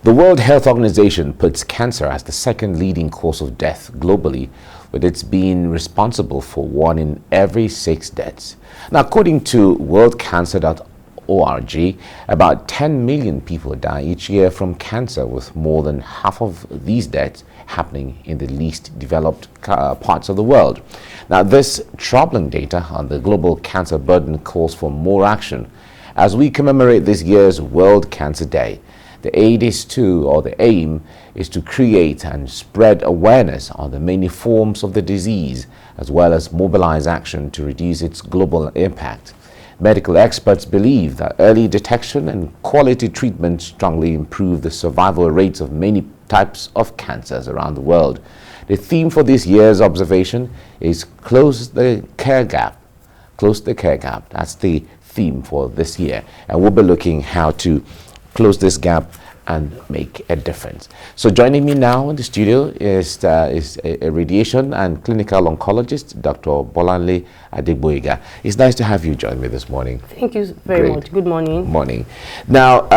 The World Health Organization puts cancer as the second leading cause of death globally, with it being responsible for 1 in every 6 deaths. Now, according to worldcancer.org, about 10 million people die each year from cancer, with more than half of these deaths happening in the least developed parts of the world. Now, this troubling data on the global cancer burden calls for more action. As we commemorate this year's World Cancer Day, the aim is to create and spread awareness on the many forms of the disease, as well as mobilize action to reduce its global impact. Medical experts believe that early detection and quality treatment strongly improve the survival rates of many types of cancers around the world. The theme for this year's observation is Close the Care Gap. Close the Care Gap. That's the theme for this year. And we'll be looking how to close this gap and make a difference. So joining me now in the studio is a radiation and clinical oncologist, Dr. Bolandly Adeboyega. It's nice to have you join me this morning. Thank you very much. Good morning. Morning. Now,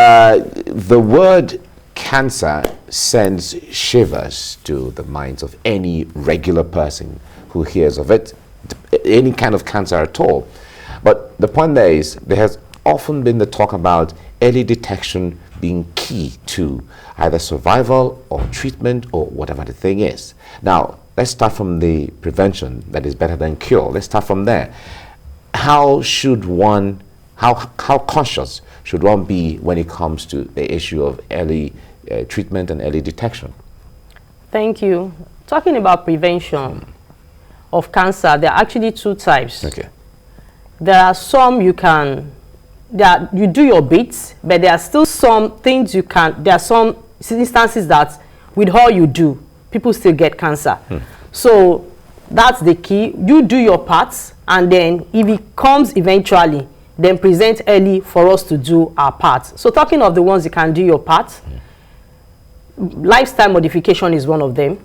the word cancer sends shivers to the minds of any regular person who hears of it, any kind of cancer at all. But the point there is, there has often been the talk about early detection being key to either survival or treatment or whatever the thing is. Now, let's start from the prevention that is better than cure. Let's start from there. How conscious should one be when it comes to the issue of early treatment and early detection? Thank you. Talking about prevention of cancer, there are actually 2 types. Okay. There are some you do your bits, but there are still some things there are some instances that with all you do, people still get cancer. So that's the key. You do your parts, and then if it comes eventually, then present early for us to do our parts. So talking of the ones you can do your parts, lifestyle modification is one of them.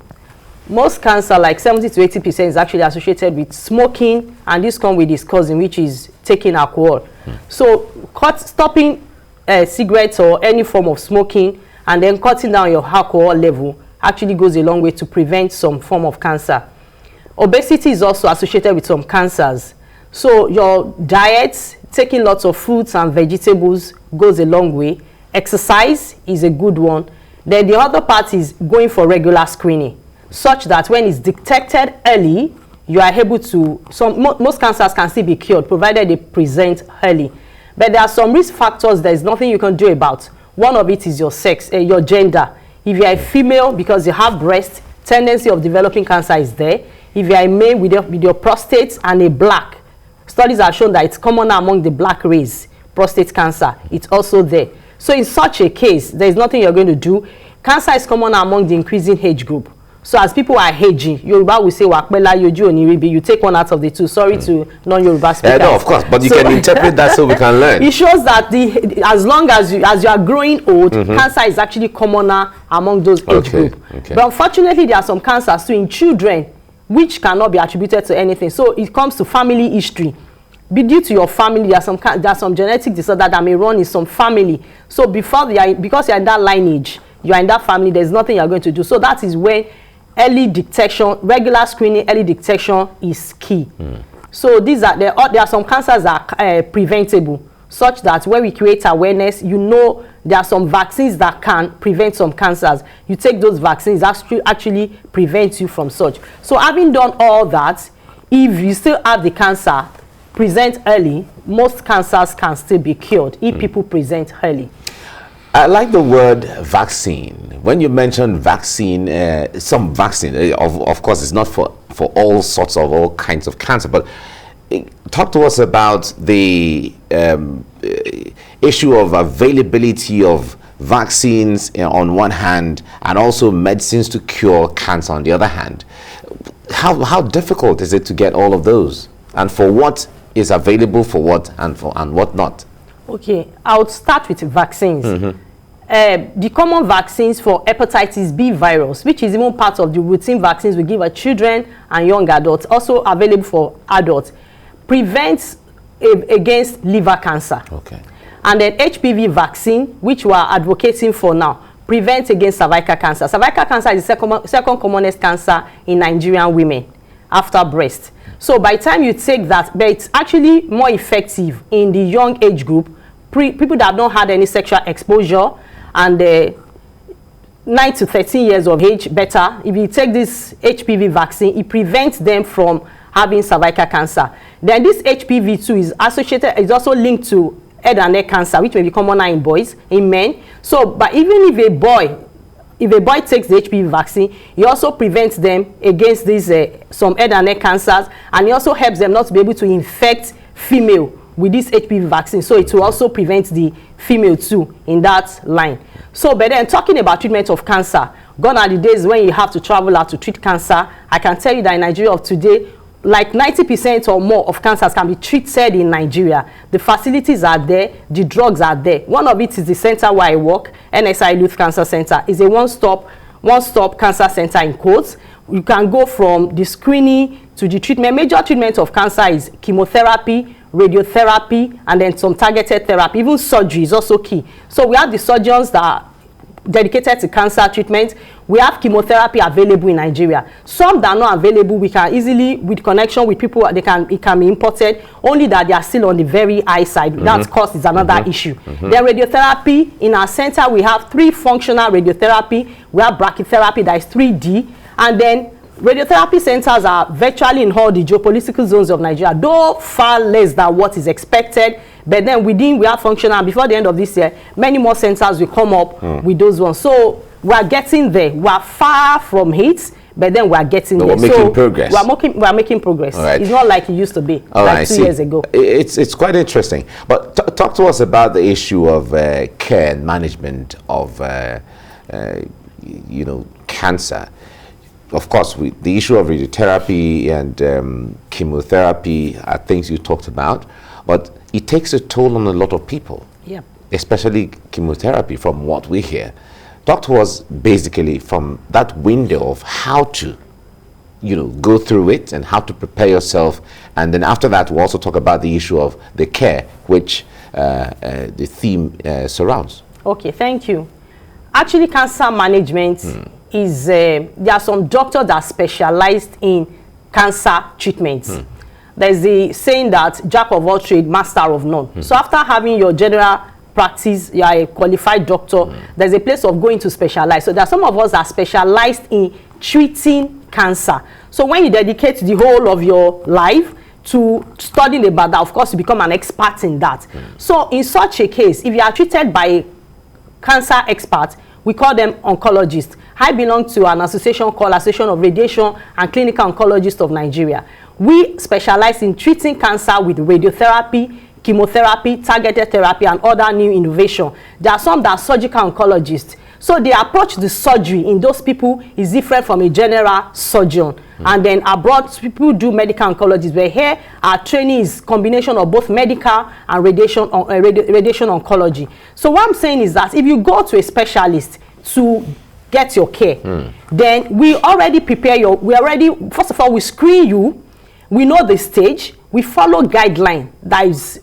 Most cancer, like 70 to 80%, is actually associated with smoking, and this comes with his cousin, which is taking alcohol. So stopping cigarettes or any form of smoking and then cutting down your alcohol level actually goes a long way to prevent some form of cancer. Obesity is also associated with some cancers. So your diet, taking lots of fruits and vegetables, goes a long way. Exercise is a good one. Then the other part is going for regular screening, such that when it's detected early, you are able to, most cancers can still be cured, provided they present early. But there are some risk factors there is nothing you can do about. One of it is your sex, your gender. If you are a female, because you have breast, tendency of developing cancer is there. If you are a male with your prostate and a black, studies have shown that it's common among the black race, prostate cancer, it's also there. So in such a case, there is nothing you're going to do. Cancer is common among the increasing age group. So as people are aging, Yoruba will say, Wakpela, Yoju, Oniribi, you take one out of the 2. Sorry to non-Yoruba speakers. No, of course, but you can interpret that so we can learn. It shows that as long as you are growing old, cancer is actually commoner among those age group. Okay. But unfortunately, there are some cancers too in children, which cannot be attributed to anything. So it comes to family history. Due to your family, there are some genetic disorder that may run in some family. So because you are in that lineage, you are in that family, there's nothing you are going to do. So that is where early detection, regular screening, early detection is key. So there are some cancers that are preventable, such that when we create awareness, there are some vaccines that can prevent some cancers. You take those vaccines, actually prevent you from such. So having done all that, if you still have the cancer, present early, most cancers can still be cured if people present early. I like the word vaccine. When you mention vaccine, some vaccine, of course, it's not for all kinds of cancer, but talk to us about the issue of availability of vaccines on one hand, and also medicines to cure cancer on the other hand. How difficult is it to get all of those, and for what is available for what and what not? Okay, I would start with vaccines. The common vaccines for hepatitis B virus, which is even part of the routine vaccines we give our children and young adults, also available for adults, prevents against liver cancer. Okay. And then Hpv vaccine, which we are advocating for now, prevent against cervical cancer. Cervical cancer is the second commonest cancer in Nigerian women after breast. So by the time you take that, but it's actually more effective in the young age group, people that have not had any sexual exposure, and 9 to 13 years of age, better. If you take this HPV vaccine, it prevents them from having cervical cancer. Then this HPV2 is also linked to head and neck cancer, which may be commoner in boys, in men. So, but even if a boy takes the HPV vaccine, it also prevents them against these some head and neck cancers, and it also helps them not to be able to infect female with this HPV vaccine. So it will also prevent the female too in that line. So, but then talking about treatment of cancer, gone are the days when you have to travel out to treat cancer. I can tell you that in Nigeria of today, like 90% or more of cancers can be treated in Nigeria. The facilities are there, the drugs are there. One of it is the center where I work, NSI Youth Cancer Center. Is a one-stop cancer center in quotes. You can go from the screening to the treatment. Major treatment of cancer is chemotherapy, radiotherapy, and then some targeted therapy. Even surgery is also key. So we have the surgeons that are dedicated to cancer treatment. We have chemotherapy available in Nigeria. Some that are not available, we can easily, with connection with people, it can be imported, only that they are still on the very high side. That cost is another issue. Then radiotherapy, in our center, we have 3 functional radiotherapy. We have brachytherapy, that is 3D, and then radiotherapy centers are virtually in all the geopolitical zones of Nigeria, though far less than what is expected. But then within, we are functional. Before the end of this year, many more centers will come up with those ones. So we are getting there. We are far from it, but then we are getting there. We're making progress. We are making progress. Right. It's not like it used to be, like 2 years ago. It's quite interesting. But talk to us about the issue of care and management of cancer. Of course, the issue of radiotherapy and chemotherapy are things you talked about, but it takes a toll on a lot of people, especially chemotherapy, from what we hear. Talk to us basically from that window of how to, go through it and how to prepare yourself. And then after that, we'll also talk about the issue of the care, which the theme surrounds. Okay, thank you. Actually, cancer management is, there are some doctors that are specialized in cancer treatments. There's the saying that jack of all trades, master of none. So after having your general practice, you are a qualified doctor, there's a place of going to specialize. So there are some of us that are specialized in treating cancer. So when you dedicate the whole of your life to studying about that, of course, you become an expert in that. So in such a case, if you are treated by a cancer expert, we call them oncologists. I belong to an association called Association of Radiation and Clinical Oncologists of Nigeria. We specialize in treating cancer with radiotherapy, chemotherapy, targeted therapy, and other new innovation. There are some that are surgical oncologists. So the approach to surgery in those people is different from a general surgeon. And then abroad, people do medical oncology. But here, our training is combination of both medical and radiation oncology. So what I'm saying is that if you go to a specialist to get your care, then we already prepare first of all, we screen you, we know the stage, we follow guideline that is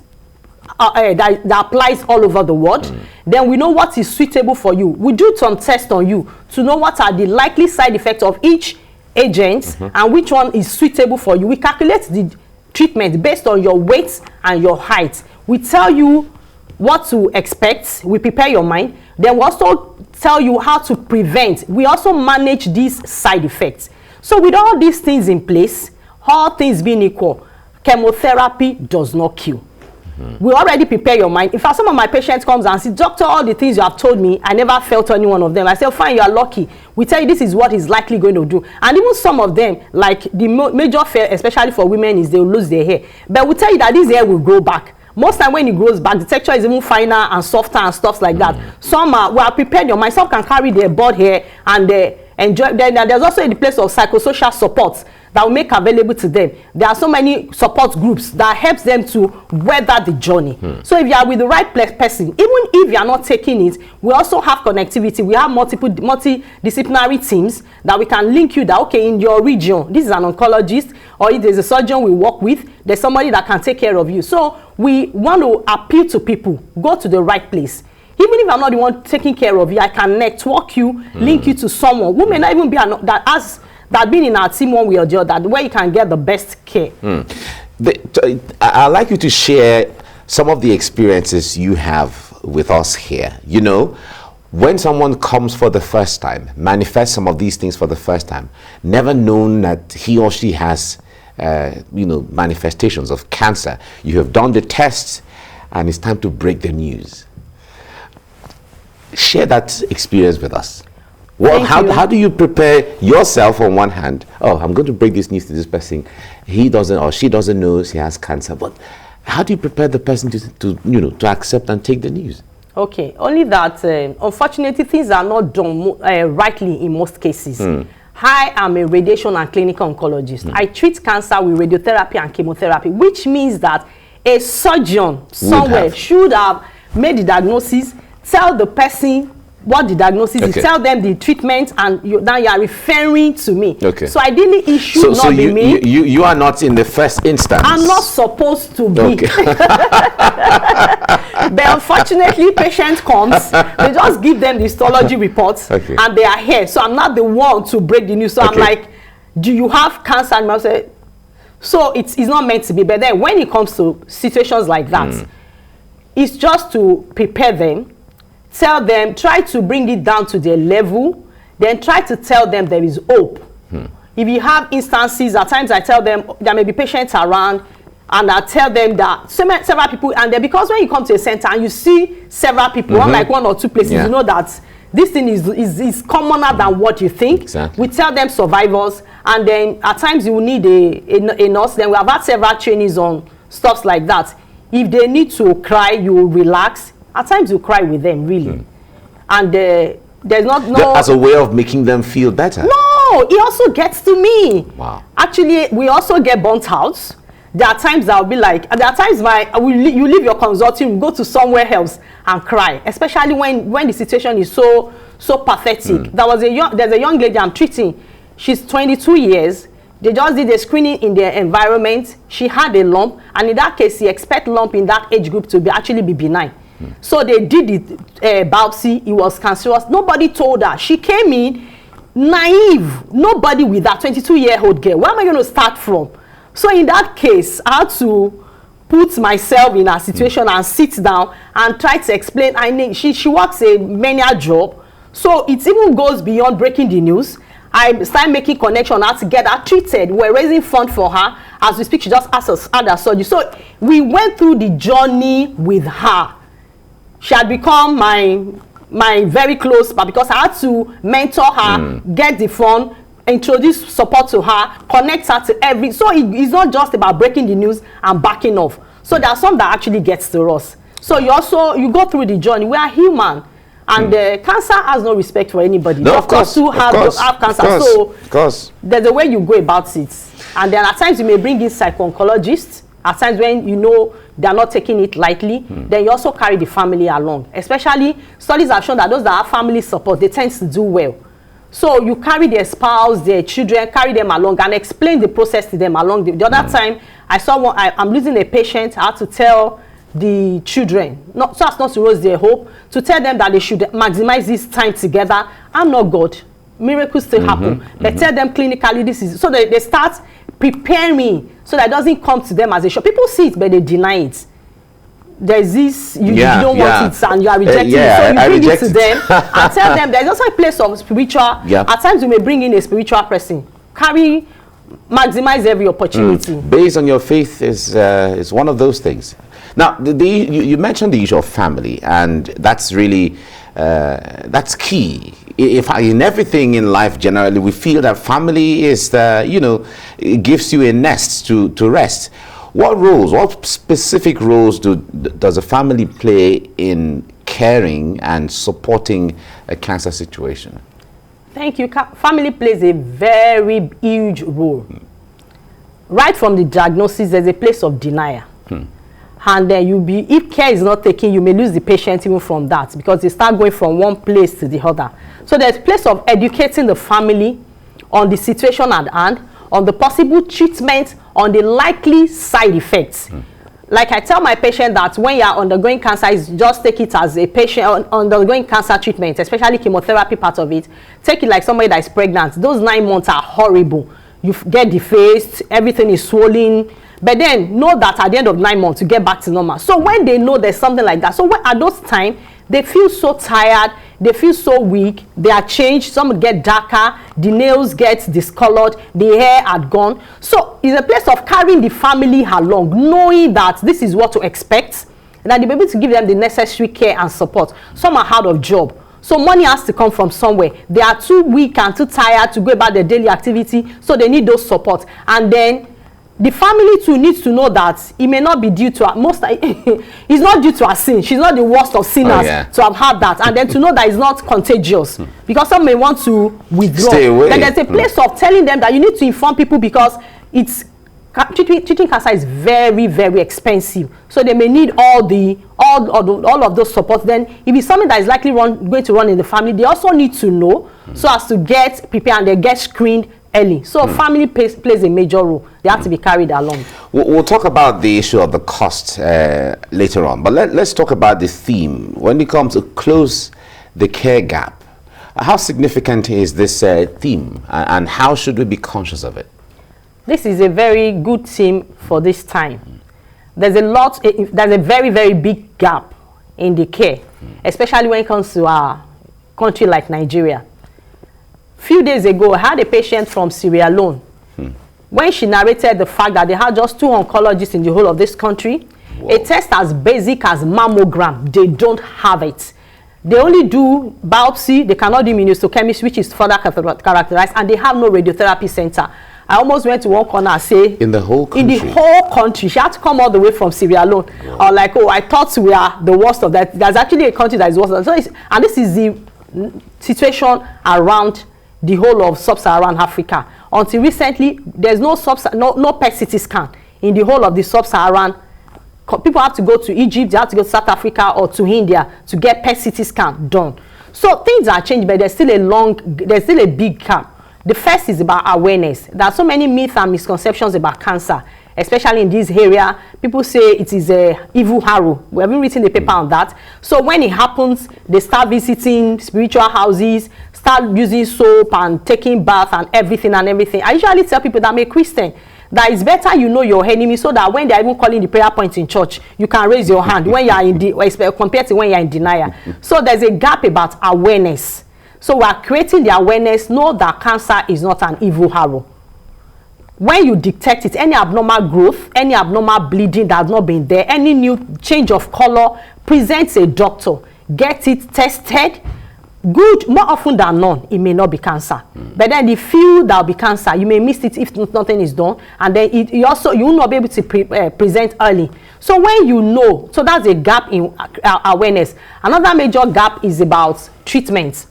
that applies all over the world. Then we know what is suitable for you. We do some tests on you to know what are the likely side effects of each agent and which one is suitable for you. We calculate the treatment based on your weight and your height. We tell you what to expect. We prepare your mind. Then we also tell you how to prevent. We also manage these side effects. So with all these things in place, all things being equal, chemotherapy does not kill. We already prepare your mind. In fact, some of my patients comes and say, doctor, all the things you have told me, I never felt any one of them. I say, fine, you are lucky. We tell you this is what he's likely going to do. And even some of them, like the major fear, especially for women, is they will lose their hair. But we tell you that this hair will grow back. Most time when it grows back, the texture is even finer and softer and stuff like that. Some we are prepared your mind. Some can carry their bald hair and enjoy. Then there's also the place of psychosocial support that will make available to them. There are so many support groups that helps them to weather the journey. So if you are with the right person, even if you are not taking it, we also have connectivity. We have multidisciplinary teams that we can link you that, okay, in your region, this is an oncologist, or if there's a surgeon we work with, there's somebody that can take care of you. So we want to appeal to people, go to the right place. Even if I'm not the one taking care of you, I can network you, link you to someone who may not even be that been in our team one way or the other, where you can get the best care. I'd like you to share some of the experiences you have with us here. You know, when someone comes for the first time, manifests some of these things for the first time, never known that he or she has, manifestations of cancer. You have done the tests, and it's time to break the news. Share that experience with us. Well, how do you prepare yourself on one hand? Oh, I'm going to break this news to this person. He doesn't or she doesn't know he has cancer. But how do you prepare the person to accept and take the news? Okay, only that unfortunately things are not done rightly in most cases. I am a radiation and clinical oncologist. I treat cancer with radiotherapy and chemotherapy, which means that a surgeon somewhere should have made the diagnosis, tell the person what the diagnosis is, tell them the treatment, and now you are referring to me. So ideally it should not be me. You are not in the first instance. I'm not supposed to be. But unfortunately, patient comes, they just give them the histology reports, and they are here. So I'm not the one to break the news. So I'm like, do you have cancer? And I say, so it's not meant to be. But then when it comes to situations like that, it's just to prepare them, tell them, try to bring it down to their level, then try to tell them there is hope. If you have instances, at times I tell them there may be patients around, and I tell them that several people, and then because when you come to a center and you see several people, unlike one or two places, you know that this thing is commoner than what you think. We tell them survivors, and then at times you will need a nurse. Then we have had several trainings on stuff like that. If they need to cry, you will relax. At times you cry with them, really. And there's no... As a way of making them feel better. No, it also gets to me. Wow. Actually, we also get burnt out. There are times I'll be like, there are times you leave your consulting, go to somewhere else and cry, especially when the situation is so pathetic. There's a young lady I'm treating. She's 22 years. They just did a screening in their environment. She had a lump, and in that case, you expect lump in that age group to actually be benign. So they did the biopsy. It was cancerous. Nobody told her. She came in naive. Nobody with that 22-year-old girl. Where am I going to start from? So in that case, I had to put myself in a situation and sit down and try to explain. She works a manual job, so it even goes beyond breaking the news. I started making connection how to get her treated. We're raising funds for her. As we speak, she just asked us had her surgery. So we went through the journey with her. She had become my very close, but because I had to mentor her, get the fund, introduce support to her, connect her to every. So it's not just about breaking the news and backing off. So there are some that actually gets to us. So you go through the journey. We are human, and cancer has no respect for anybody. No, of course, who have cancer. Of course. There's a way you go about it, and then at times you may bring in psycho-oncologists. At times when you know they are not taking it lightly, then you also carry the family along. Especially studies have shown that those that have family support, they tend to do well. So you carry their spouse, their children, carry them along and explain the process to them along. The other time, I saw one, I'm losing a patient. I had to tell the children, so as not to lose their hope, to tell them that they should maximize this time together. I'm not God. Miracles still happen. But tell them clinically this is, so they start preparing so that it doesn't come to them as a shock. People see it, but they deny it. There's this, you don't want it and you are rejecting it. So you bring it to them and tell them there's also a place of spiritual. At times you may bring in a spiritual person. Maximize every opportunity. Based on your faith is one of those things. Now, you mentioned the issue of family, and that's really, that's key. If in everything in life generally, we feel that family is, it gives you a nest to rest. What specific roles does a family play in caring and supporting a cancer situation? Thank you. Family plays a very huge role. Right from the diagnosis, there's a place of denial. And then if care is not taken, you may lose the patient even from that, because they start going from one place to the other. So there's a place of educating the family on the situation at hand, on the possible treatment, on the likely side effects. like I tell my patient that when you are undergoing cancer, is just take it as a patient undergoing cancer treatment, especially chemotherapy part of it. Take it like somebody that is pregnant. Those 9 months are horrible. You get defaced, everything is swollen. But then know that at the end of 9 months, you get back to normal. So when they know there's something like that, so when, at those times, they feel so tired, they feel so weak, they are changed, some get darker, the nails get discolored, the hair had gone. So it's a place of carrying the family along, knowing that this is what to expect, and that they'll be able to give them the necessary care and support. Some are out of job, so money has to come from somewhere. They are too weak and too tired to go about their daily activity, so they need those support. And then the family too needs to know that it may not be due to it's not due to her sin. She's not the worst of sinners to have had that, and then to know that it's not contagious, because some may want to withdraw. Stay away. Then there's a place of telling them that you need to inform people, because it's treating cancer is very, very expensive. So they may need all of those support. Then if it's something that is likely going to run in the family, they also need to know so as to get prepared, and they get screened early. So family plays a major role. They have to be carried along. We'll talk about the issue of the cost later on, but let's talk about the theme. When it comes to close the care gap, how significant is this theme, and how should we be conscious of it? This is a very good theme for this time. There's a very, very big gap in the care, especially when it comes to our country like Nigeria. Few days ago, I had a patient from Sierra Leone. When she narrated the fact that they had just 2 oncologists in the whole of this country, a test as basic as mammogram, they don't have it. They only do biopsy, they cannot do immunohistochemistry, which is further characterized, and they have no radiotherapy center. I almost went to one corner and say, in the whole country? In the whole country. She had to come all the way from Sierra Leone. Wow. I was like, oh, I thought we are the worst of that. There's actually a country that is worse. So and this is the situation around the whole of sub-Saharan Africa. Until recently, there's no PET-CT scan in the whole of the sub-Saharan. People have to go to Egypt, they have to go to South Africa or to India to get PET-CT scan done. So things are changed, but there's still a big gap. The first is about awareness. There are so many myths and misconceptions about cancer, especially in this area. People say it is a evil arrow. We haven't written the paper on that. So when it happens, they start visiting spiritual houses, start using soap and taking bath and everything. I usually tell people that I'm a Christian, that it's better you know your enemy, so that when they're even calling the prayer point in church, you can raise your hand when you're compared to when you're in denial. So there's a gap about awareness. So we are creating the awareness, know that cancer is not an evil arrow. When you detect it, any abnormal growth, any abnormal bleeding that has not been there, any new change of color, present a doctor, get it tested. Good, more often than not, it may not be cancer. But then the few that will be cancer, you may miss it if nothing is done, and then you will not be able to present early. So when you know, so that's a gap in awareness. Another major gap is about treatment.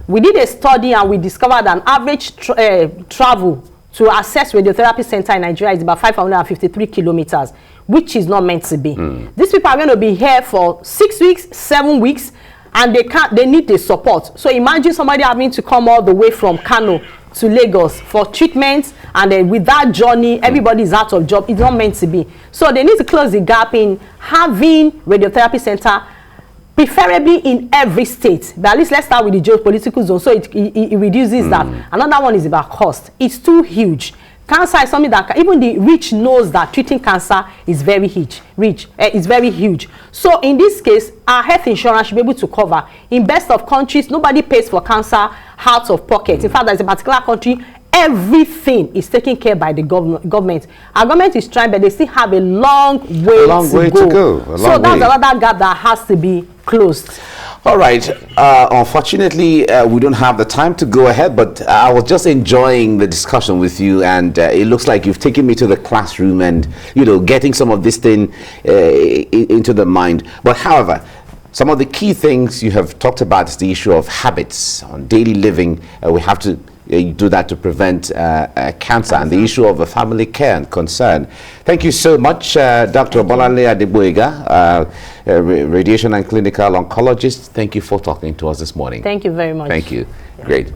We did a study and we discovered an average travel to access radiotherapy center in Nigeria is about 553 kilometers, which is not meant to be. These people are going to be here for 6 weeks, 7 weeks, and they need the support. So imagine somebody having to come all the way from Kano to Lagos for treatment, and then with that journey, everybody is out of job. It's not meant to be. So they need to close the gap in having radiotherapy center, preferably in every state. But at least let's start with the geopolitical zone, so it reduces that. Another one is about cost. It's too huge. Cancer is something that even the rich knows that treating cancer is very huge. It's very huge. So in this case, our health insurance should be able to cover. In best of countries, nobody pays for cancer out of pocket. In fact, there's a particular country, everything is taken care by the government. Our government is trying, but they still have a long way to go. So that's another gap that has to be closed. All right. Unfortunately, we don't have the time to go ahead, but I was just enjoying the discussion with you, and it looks like you've taken me to the classroom and, getting some of this thing into the mind. But however, some of the key things you have talked about is the issue of habits on daily living. We have to do that to prevent cancer, and the issue of family care and concern. Thank you so much, Dr. Bolandly Adeboyega, radiation and clinical oncologist. Thank you for talking to us this morning. Thank you very much. Thank you. Great.